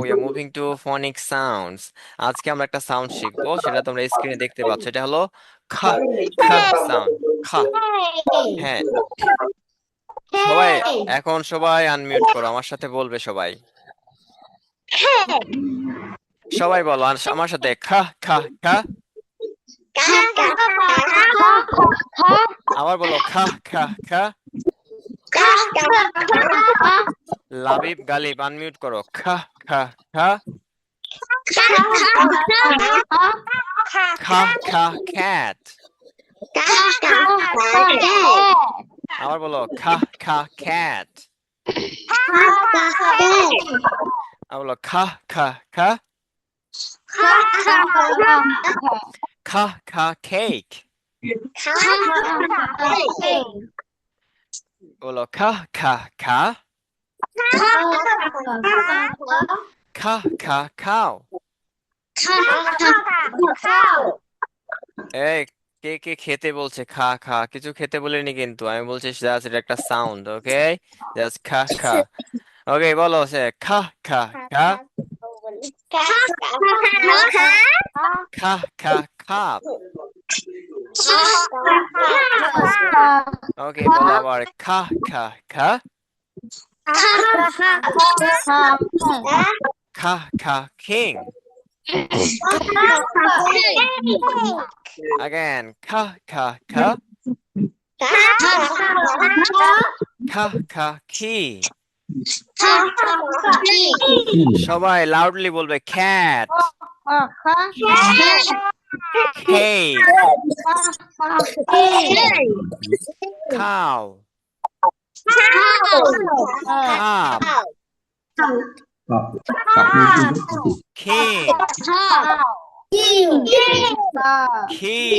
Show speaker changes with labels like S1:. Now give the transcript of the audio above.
S1: we are moving to phonic sounds. আজকে আমরা একটা সাউন্ড শিখবো, সেটা তোমরা স্ক্রিনে দেখতে পাচ্ছ। এটা হলো খা খা সাউন্ড। খা। হ্যাঁ, সবাই এখন সবাই আনমিউট করো, আমার সাথে বলবে সবাই। সবাই বলো আমার সাথে, খা খা খা। আবার বলো, খা খা খা। লাবিব গালিব আনমিউট করো, খা খা খা। খা খা cat। আবার বলো, খা খা cat। আবার বলো, খা খা খা। খা খা cake। বলো, খা খা খা। খা খা cow। এই কে কে খেতে বলছে? খা খা, কিছু খেতে বলিনি কিন্তু, আমি বলছি জাস্ট এটা একটা সাউন্ড। ওকে, জাস্ট খা খা। ওকে, বলো সে খা খা খা। খা খা cup। ওকে, বলো আবার, খা খা খা। খা খা king। Again, খা খা খা। খা খা key। সবাই লাউডলি বলবে, cat। cake। cow। cup। king। key।